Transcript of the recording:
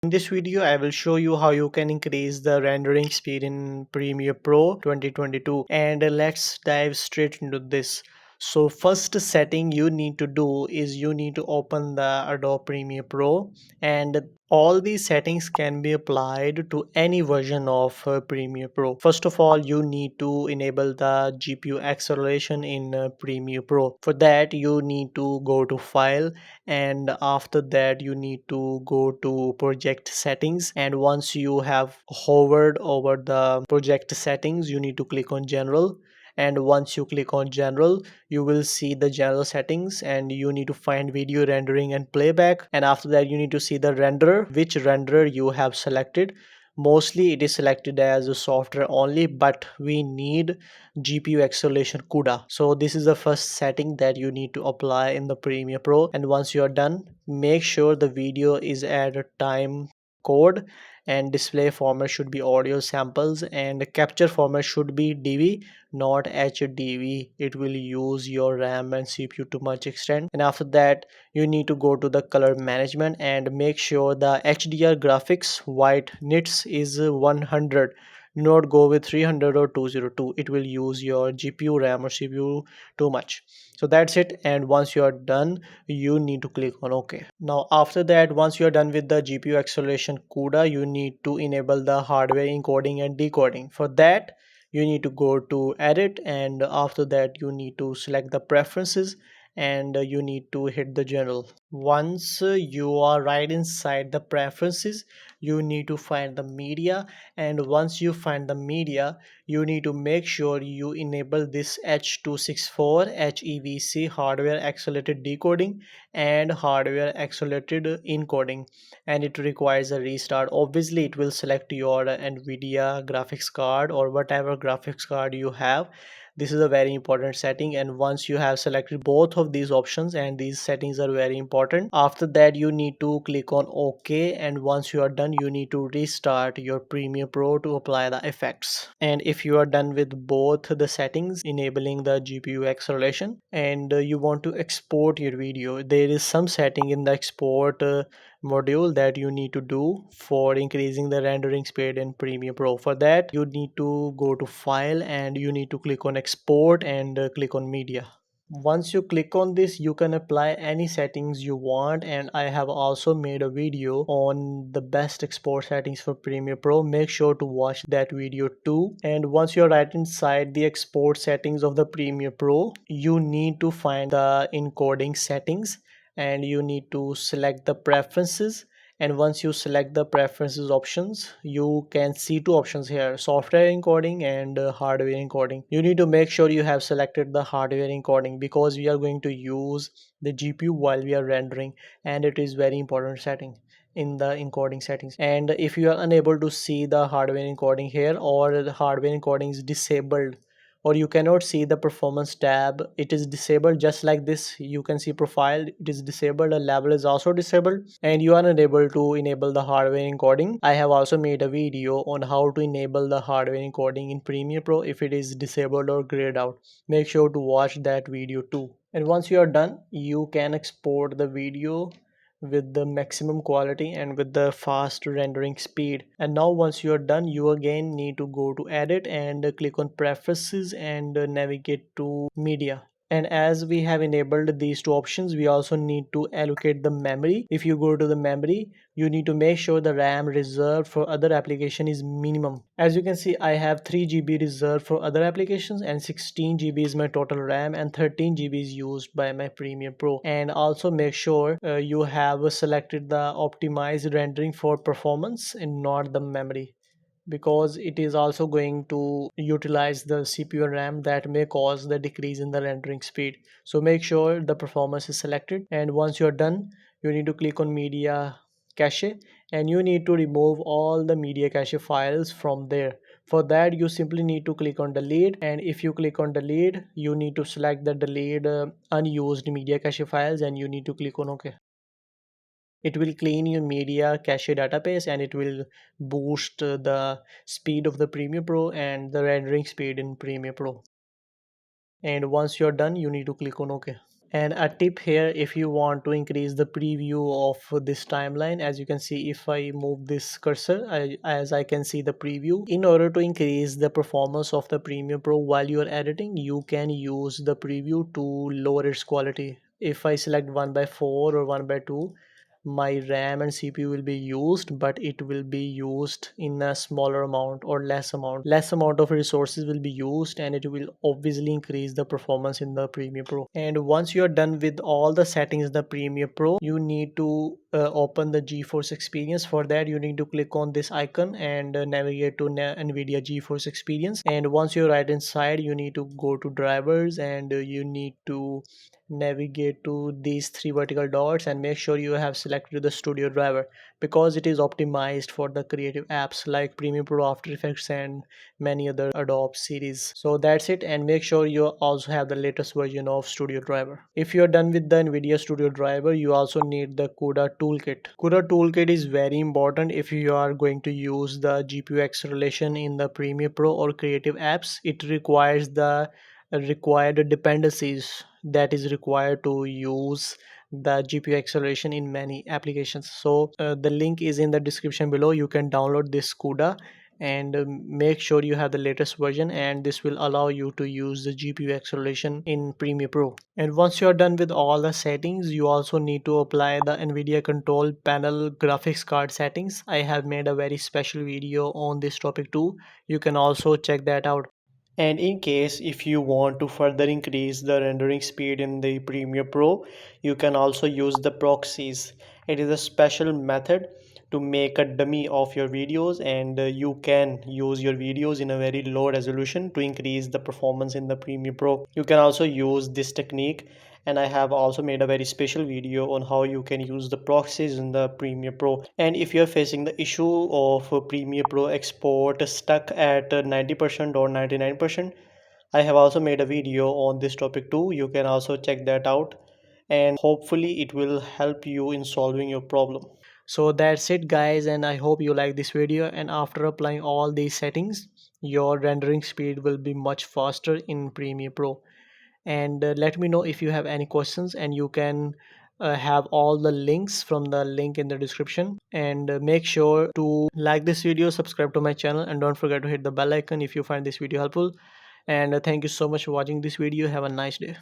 In this video, I will show you how you can increase the rendering speed in Premiere Pro 2022, and let's dive straight into this. So first setting you need to do is you need to open the Adobe Premiere Pro, and all these settings can be applied to any version of Premiere Pro. First of all, you need to enable the GPU acceleration in Premiere Pro. For that, you need to go to File, and after that you need to go to project settings, and once you have hovered over the project settings you need to click on general, and once you click on general you will see the general settings, and you need to find video rendering and playback, and after that you need to see the renderer, which renderer you have selected. Mostly it is selected as a software only, but we need GPU Acceleration CUDA. So this is the first setting that you need to apply in the Premiere Pro, and once you are done, make sure the video is at a time code, and display format should be audio samples, and the capture format should be DV, not HDV. It will use your RAM and CPU to much extent. And after that you need to go to the color management and make sure the HDR graphics white nits is 100. Do not go with 300 or 202. It will use your GPU, RAM or CPU too much. So that's it, and once you are done you need to click on OK. Now after that, once you are done with the GPU acceleration CUDA, you need to enable the hardware encoding and decoding. For that you need to go to edit, and after that you need to select the preferences, and you need to hit the general. Once you are right inside the preferences, you need to find the media, and once you find the media you need to make sure you enable this H264 HEVC hardware accelerated decoding and hardware accelerated encoding, and it requires a restart. Obviously it will select your Nvidia graphics card or whatever graphics card you have. This is a very important setting, and once you have selected both of these options, and these settings are very important, after that you need to click on OK, and once you are done you need to restart your Premiere Pro to apply the effects. And if you are done with both the settings enabling the GPU acceleration, and you want to export your video, there is some setting in the export module that you need to do for increasing the rendering speed in Premiere Pro. For that you need to go to file, and you need to click on export, and click on media. Once you click on this you can apply any settings you want, and I have also made a video on the best export settings for Premiere Pro. Make sure to watch that video too. And once you're right inside the export settings of the Premiere Pro, you need to find the encoding settings, and you need to select the preferences. And once you select the preferences options, you can see two options here: software encoding and hardware encoding. You need to make sure you have selected the hardware encoding, because we are going to use the GPU while we are rendering, and it is very important setting in the encoding settings. And if you are unable to see the hardware encoding here, or the hardware encoding is disabled, or you cannot see the performance tab, it is disabled, just like this. You can see profile, it is disabled, a level is also disabled, and you are unable to enable the hardware encoding. I have also made a video on how to enable the hardware encoding in Premiere Pro if it is disabled or grayed out. Make sure to watch that video too. And once you are done, you can export the video with the maximum quality and with the fast rendering speed. And now once you are done, you again need to go to edit, and click on preferences, and navigate to media. And as we have enabled these two options, we also need to allocate the memory. If you go to the memory, you need to make sure the RAM reserved for other application is minimum. As you can see, I have 3 GB reserved for other applications, and 16 GB is my total RAM, and 13 GB is used by my Premiere Pro. And also make sure you have selected the optimized rendering for performance and not the memory, because it is also going to utilize the CPU and RAM, that may cause the decrease in the rendering speed. So make sure the performance is selected, and once you're done you need to click on media cache, and you need to remove all the media cache files from there. For that you simply need to click on delete, and if you click on delete you need to select the delete unused media cache files, and you need to click on OK. It will clean your media cache database, and it will boost the speed of the Premiere Pro and the rendering speed in Premiere Pro. And once you're done you need to click on OK. And a tip here, if you want to increase the preview of this timeline, as you can see, if I move this cursor, as I can see the preview. In order to increase the performance of the Premiere Pro while you are editing, you can use the preview to lower its quality. If I select 1 by 4 or 1 by 2, my RAM and CPU will be used, but it will be used in a smaller amount or less amount of resources will be used, and it will obviously increase the performance in the Premiere Pro. And once you are done with all the settings in the Premiere Pro, you need to open the GeForce experience. For that, you need to click on this icon and navigate to Nvidia GeForce experience. And once you're right inside, you need to go to drivers, and you need to navigate to these three vertical dots and make sure you have selected the Studio Driver, because it is optimized for the creative apps like Premiere Pro, After Effects, and many other Adobe series. So that's it, and make sure you also have the latest version of Studio Driver. If you're done with the Nvidia Studio Driver, you also need the CUDA toolkit. CUDA toolkit is very important if you are going to use the GPU acceleration in the Premiere Pro or creative apps. It requires the required dependencies that is required to use the GPU acceleration in many applications. So the link is in the description below. You can download this CUDA and make sure you have the latest version, and this will allow you to use the GPU acceleration in Premiere Pro. And once you are done with all the settings, you also need to apply the NVIDIA control panel graphics card settings. I have made a very special video on this topic too. You can also check that out. And in case if you want to further increase the rendering speed in the Premiere Pro, you can also use the proxies. It is a special method to make a dummy of your videos, and you can use your videos in a very low resolution to increase the performance in the Premiere Pro. You can also use this technique, and I have also made a very special video on how you can use the proxies in the Premiere Pro. And if you're facing the issue of Premiere Pro export stuck at 90% or 99%, I have also made a video on this topic too. You can also check that out, and hopefully it will help you in solving your problem. So that's it guys, and I hope you like this video. And after applying all these settings, your rendering speed will be much faster in Premiere Pro. And let me know if you have any questions, and you can have all the links from the link in the description. And make sure to like this video, subscribe to my channel, and don't forget to hit the bell icon if you find this video helpful. And thank you so much for watching this video. Have a nice day.